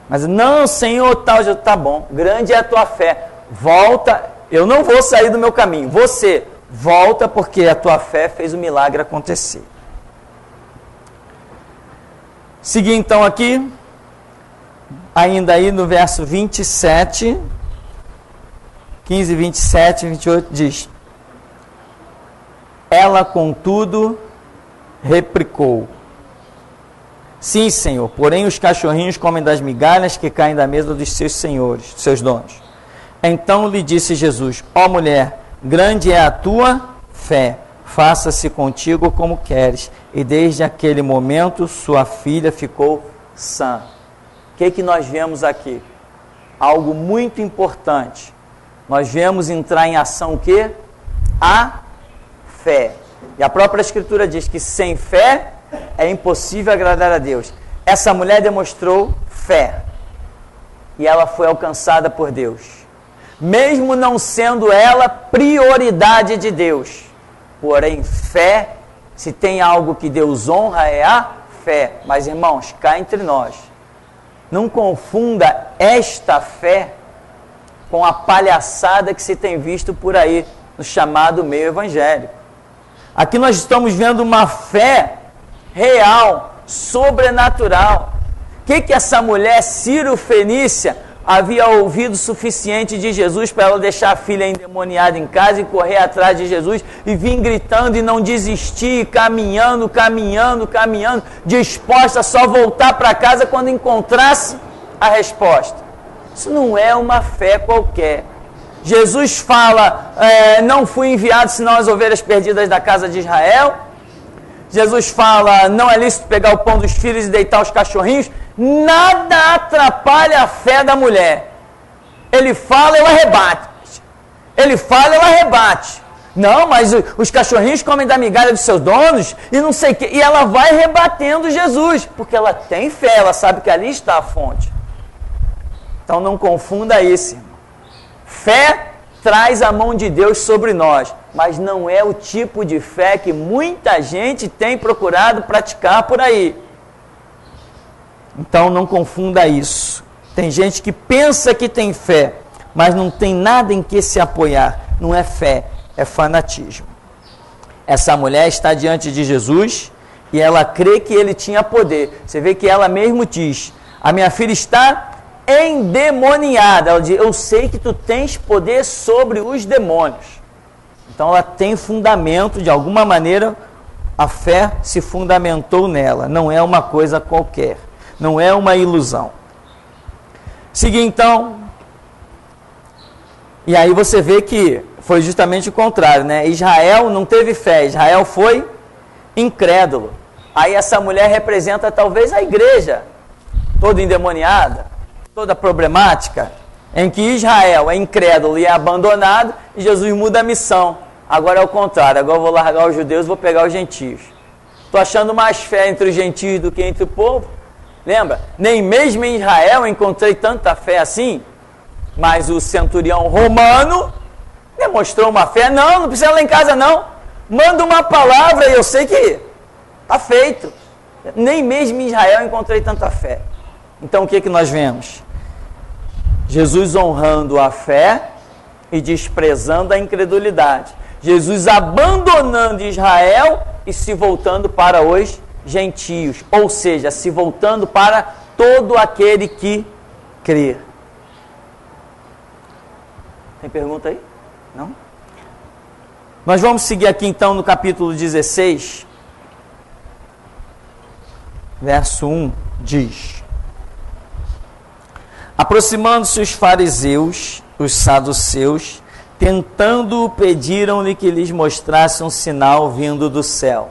A: Mas não, Senhor, tal, tá bom, grande é a tua fé. Volta, eu não vou sair do meu caminho. Você, volta porque a tua fé fez o milagre acontecer. Seguir então aqui, ainda aí no verso 27, 15, 27, 28, diz: ela, contudo, replicou: sim, Senhor, porém os cachorrinhos comem das migalhas que caem da mesa dos seus senhores, seus donos. Então lhe disse Jesus: ó mulher, grande é a tua fé, faça-se contigo como queres. E desde aquele momento sua filha ficou sã. O que nós vemos aqui? Algo muito importante. Nós vemos entrar em ação o quê? A fé. E a própria Escritura diz que sem fé é impossível agradar a Deus. Essa mulher demonstrou fé. E ela foi alcançada por Deus. Mesmo não sendo ela prioridade de Deus. Porém, fé, se tem algo que Deus honra, é a fé. Mas, irmãos, cá entre nós, não confunda esta fé com a palhaçada que se tem visto por aí, no chamado meio evangélico. Aqui nós estamos vendo uma fé real, sobrenatural. O que essa mulher Ciro-fenícia havia ouvido o suficiente de Jesus para ela deixar a filha endemoniada em casa e correr atrás de Jesus e vir gritando e não desistir, caminhando, disposta a só voltar para casa quando encontrasse a resposta? Isso não é uma fé qualquer. Jesus fala, não fui enviado senão as ovelhas perdidas da casa de Israel. Jesus fala, não é lícito pegar o pão dos filhos e deitar os cachorrinhos. Nada atrapalha a fé da mulher. Ele fala, ela rebate. Ele fala, ela rebate. Não, mas os cachorrinhos comem da migalha dos seus donos e não sei o quê. E ela vai rebatendo Jesus, porque ela tem fé, ela sabe que ali está a fonte. Então não confunda isso. Fé traz a mão de Deus sobre nós, mas não é o tipo de fé que muita gente tem procurado praticar por aí. Então não confunda isso. Tem gente que pensa que tem fé, mas não tem nada em que se apoiar. Não é fé, é fanatismo. Essa mulher está diante de Jesus e ela crê que ele tinha poder. Você vê que ela mesmo diz, a minha filha está endemoniada. Ela diz, eu sei que tu tens poder sobre os demônios. Então ela tem fundamento, de alguma maneira a fé se fundamentou nela. Não é uma coisa qualquer, não é uma ilusão. Segui então, e aí você vê que foi justamente o contrário, né? Israel não teve fé, Israel foi incrédulo. Aí essa mulher representa talvez a igreja, toda endemoniada, toda problemática, em que Israel é incrédulo e é abandonado, e Jesus muda a missão. Agora é o contrário, agora eu vou largar os judeus e vou pegar os gentios. Estou achando mais fé entre os gentios do que entre o povo. Lembra? Nem mesmo em Israel eu encontrei tanta fé assim, mas o centurião romano demonstrou uma fé. Não precisa ir lá em casa não, manda uma palavra e eu sei que está feito. Nem mesmo em Israel eu encontrei tanta fé. Então o que nós vemos? Jesus honrando a fé e desprezando a incredulidade. Jesus abandonando Israel e se voltando para os gentios, ou seja, se voltando para todo aquele que crê. Tem pergunta aí? Não? Nós vamos seguir aqui então no capítulo 16, verso 1, diz: aproximando-se os fariseus, os saduceus, tentando-o, pediram-lhe que lhes mostrasse um sinal vindo do céu.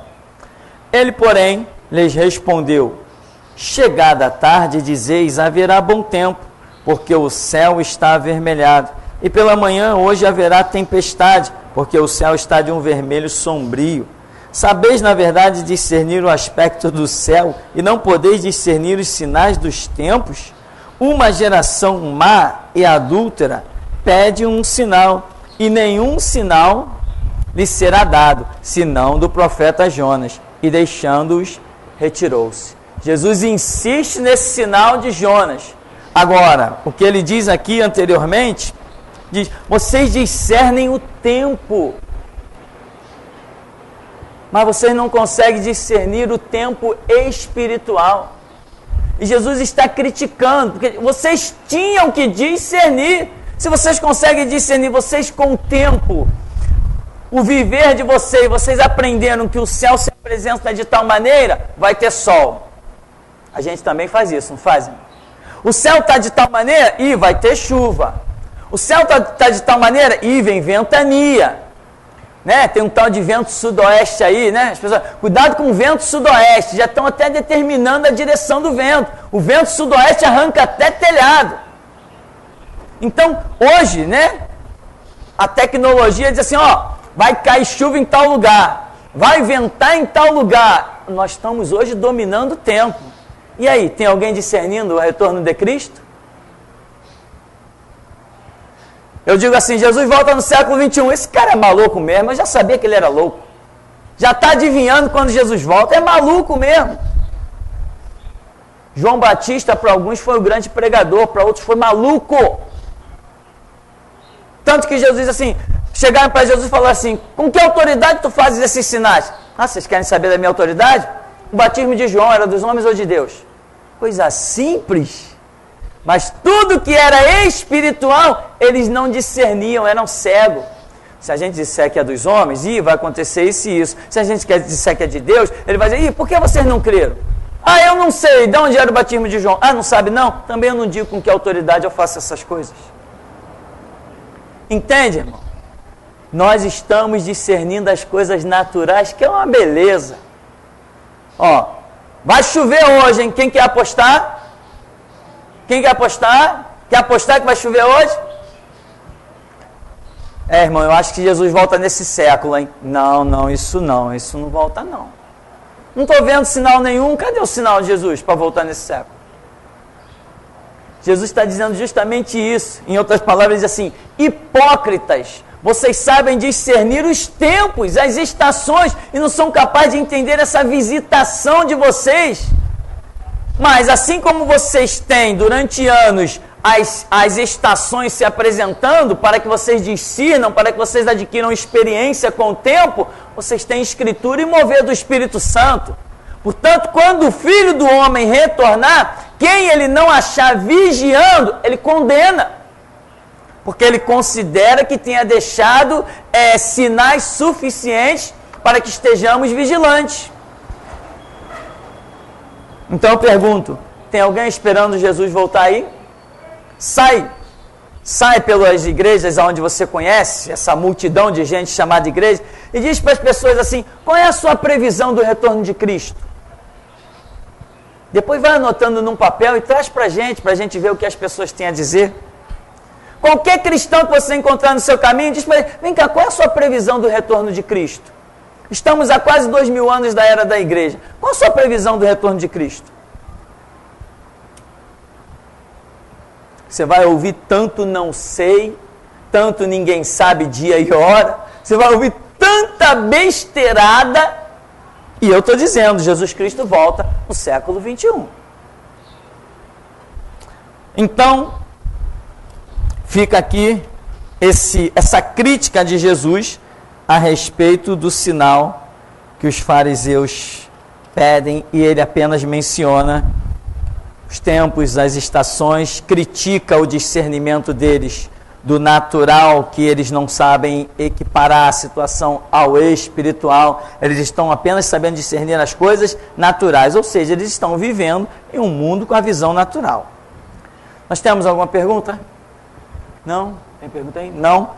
A: Ele, porém, lhes respondeu: chegada a tarde, dizeis, haverá bom tempo, porque o céu está avermelhado, e pela manhã hoje haverá tempestade, porque o céu está de um vermelho sombrio. Sabeis, na verdade, discernir o aspecto do céu, e não podeis discernir os sinais dos tempos? Uma geração má e adúltera pede um sinal, e nenhum sinal lhe será dado, senão do profeta Jonas. E deixando-os, retirou-se. Jesus insiste nesse sinal de Jonas. Agora, o que ele diz aqui anteriormente, diz, vocês discernem o tempo, mas vocês não conseguem discernir o tempo espiritual. E Jesus está criticando, porque vocês tinham que discernir. Se vocês conseguem discernir, vocês com o tempo, o viver de vocês aprenderam que o céu se apresenta de tal maneira, vai ter sol. A gente também faz isso, não faz? O céu está de tal maneira, e vai ter chuva. O céu está de tal maneira, e vem ventania. Né? Tem um tal de vento sudoeste aí, né? As pessoas, cuidado com o vento sudoeste, já estão até determinando a direção do vento. O vento sudoeste arranca até telhado. Então, hoje, né? A tecnologia diz assim, ó, vai cair chuva em tal lugar, vai ventar em tal lugar. Nós estamos hoje dominando o tempo. E aí, tem alguém discernindo o retorno de Cristo? Eu digo assim, Jesus volta no século 21, esse cara é maluco mesmo, eu já sabia que ele era louco. Já está adivinhando quando Jesus volta, é maluco mesmo. João Batista, para alguns, foi o grande pregador, para outros foi maluco. Tanto que Jesus diz assim, chegaram para Jesus e falaram assim, com que autoridade tu fazes esses sinais? Ah, vocês querem saber da minha autoridade? O batismo de João era dos homens ou de Deus? Coisa simples. Mas tudo que era espiritual, eles não discerniam, eram cegos. Se a gente disser que é dos homens, vai acontecer isso e isso. Se a gente disser que é de Deus, ele vai dizer, por que vocês não creram? Ah, eu não sei, de onde era o batismo de João? Ah, não sabe não? Também eu não digo com que autoridade eu faço essas coisas. Entende, irmão? Nós estamos discernindo as coisas naturais, que é uma beleza. Ó, vai chover hoje, hein? Quem quer apostar? Quem quer apostar? Quer apostar que vai chover hoje? Irmão, eu acho que Jesus volta nesse século, hein? Não, isso não volta não. Não estou vendo sinal nenhum, cadê o sinal de Jesus para voltar nesse século? Jesus está dizendo justamente isso. Em outras palavras, ele diz assim, hipócritas, vocês sabem discernir os tempos, as estações, e não são capazes de entender essa visitação de vocês. Mas assim como vocês têm durante anos as estações se apresentando para que vocês discernam, para que vocês adquiram experiência com o tempo, vocês têm escritura e mover do Espírito Santo. Portanto, quando o Filho do Homem retornar, quem ele não achar vigiando, ele condena. Porque ele considera que tenha deixado sinais suficientes para que estejamos vigilantes. Então eu pergunto, tem alguém esperando Jesus voltar aí? Sai pelas igrejas onde você conhece, essa multidão de gente chamada igreja, e diz para as pessoas assim, qual é a sua previsão do retorno de Cristo? Depois vai anotando num papel e traz para a gente ver o que as pessoas têm a dizer. Qualquer cristão que você encontrar no seu caminho, diz para ele, vem cá, qual é a sua previsão do retorno de Cristo? Estamos há quase 2000 anos da era da igreja. Qual a sua previsão do retorno de Cristo? Você vai ouvir tanto não sei, tanto ninguém sabe dia e hora. Você vai ouvir tanta besteirada. E eu estou dizendo, Jesus Cristo volta no século 21. Então, fica aqui essa crítica de Jesus a respeito do sinal que os fariseus pedem, e ele apenas menciona os tempos, as estações, critica o discernimento deles do natural, que eles não sabem equiparar a situação ao espiritual, eles estão apenas sabendo discernir as coisas naturais, ou seja, eles estão vivendo em um mundo com a visão natural. Nós temos alguma pergunta? Não? Tem pergunta aí? Não?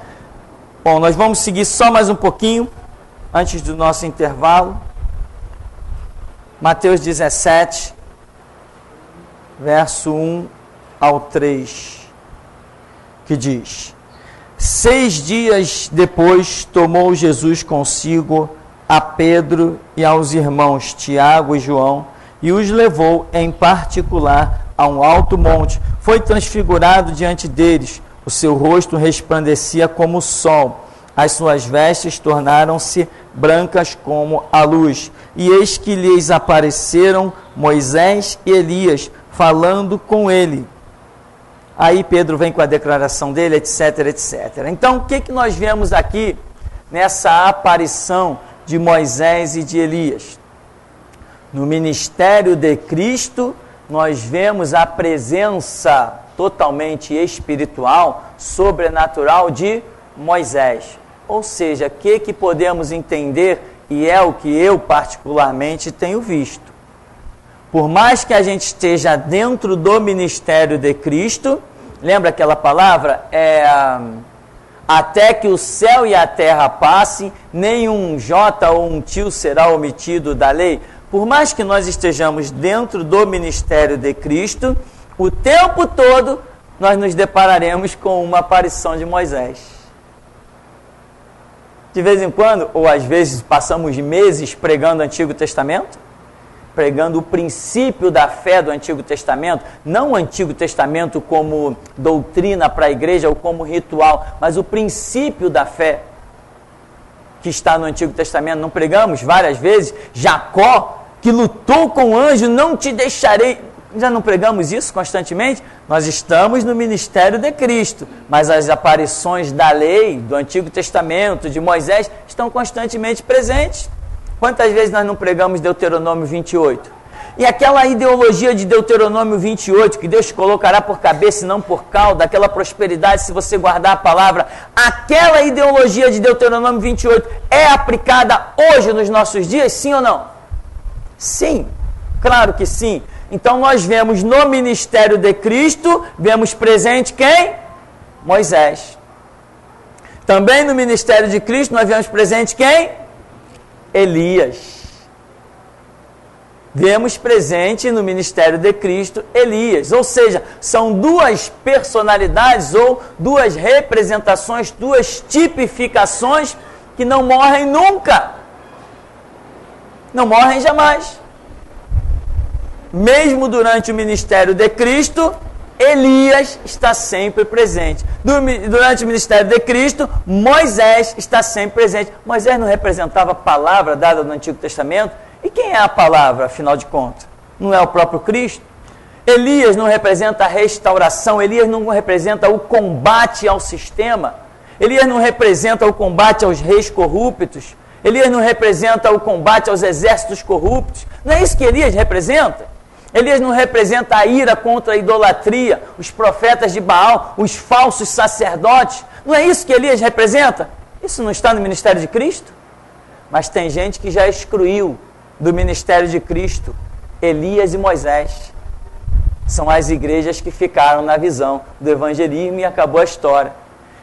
A: Bom, nós vamos seguir só mais um pouquinho, antes do nosso intervalo. Mateus 17, verso 1 ao 3, que diz: 6 dias depois tomou Jesus consigo a Pedro e aos irmãos Tiago e João, e os levou em particular a um alto monte. Foi transfigurado diante deles, o seu rosto resplandecia como o sol, as suas vestes tornaram-se brancas como a luz. E eis que lhes apareceram Moisés e Elias, falando com ele. Aí Pedro vem com a declaração dele, etc, etc. Então, o que nós vemos aqui nessa aparição de Moisés e de Elias? No ministério de Cristo, nós vemos a presença totalmente espiritual, sobrenatural de Moisés. Ou seja, o que podemos entender, e é o que eu particularmente tenho visto. Por mais que a gente esteja dentro do ministério de Cristo, lembra aquela palavra? Até que o céu e a terra passem, nenhum J ou um tio será omitido da lei. Por mais que nós estejamos dentro do ministério de Cristo, o tempo todo nós nos depararemos com uma aparição de Moisés. De vez em quando, ou às vezes passamos meses pregando o Antigo Testamento, pregando o princípio da fé do Antigo Testamento, não o Antigo Testamento como doutrina para a igreja ou como ritual, mas o princípio da fé que está no Antigo Testamento. Não pregamos várias vezes? Jacó, que lutou com o anjo, não te deixarei, Já não pregamos isso constantemente? Nós estamos no ministério de Cristo, mas as aparições da lei, do Antigo Testamento, de Moisés, estão constantemente presentes. Quantas vezes nós não pregamos Deuteronômio 28? E aquela ideologia de Deuteronômio 28, que Deus colocará por cabeça e não por cauda, aquela prosperidade se você guardar a palavra, aquela ideologia de Deuteronômio 28 é aplicada hoje nos nossos dias, sim ou não? Sim, claro que sim. Então nós vemos no ministério de Cristo, vemos presente quem? Moisés. Também no ministério de Cristo nós vemos presente quem? Elias. Vemos presente no ministério de Cristo Elias, ou seja, são duas personalidades ou duas representações, duas tipificações que não morrem nunca, não morrem jamais. Mesmo durante o ministério de Cristo, Elias está sempre presente. Durante o ministério de Cristo, Moisés está sempre presente. Moisés não representava a palavra dada no Antigo Testamento? E quem é a palavra, afinal de contas? Não é o próprio Cristo? Elias não representa a restauração, Elias não representa o combate ao sistema, Elias não representa o combate aos reis corruptos, Elias não representa o combate aos exércitos corruptos. Não é isso que Elias representa? Elias não representa a ira contra a idolatria, os profetas de Baal, os falsos sacerdotes. Não é isso que Elias representa? Isso não está no ministério de Cristo? Mas tem gente que já excluiu do ministério de Cristo Elias e Moisés. São as igrejas que ficaram na visão do evangelismo e acabou a história.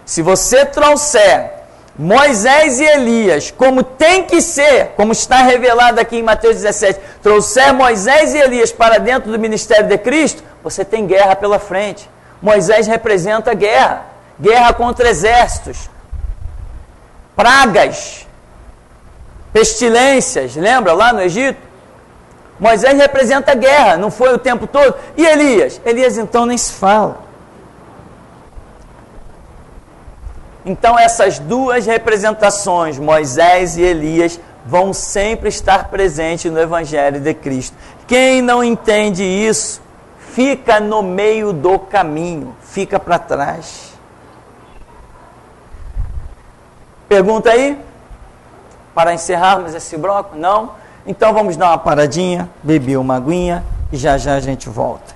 A: Se você trouxer Moisés e Elias como tem que ser, como está revelado aqui em Mateus 17, trouxer Moisés e Elias para dentro do ministério de Cristo, você tem guerra pela frente. Moisés representa guerra, guerra contra exércitos, pragas, pestilências, lembra lá no Egito? Moisés representa a guerra, não foi o tempo todo? E Elias? Elias então nem se fala. Então essas duas representações, Moisés e Elias, vão sempre estar presentes no Evangelho de Cristo. Quem não entende isso, fica no meio do caminho, fica para trás. Pergunta aí? Para encerrarmos esse bloco? Não? Então vamos dar uma paradinha, beber uma aguinha e já já a gente volta.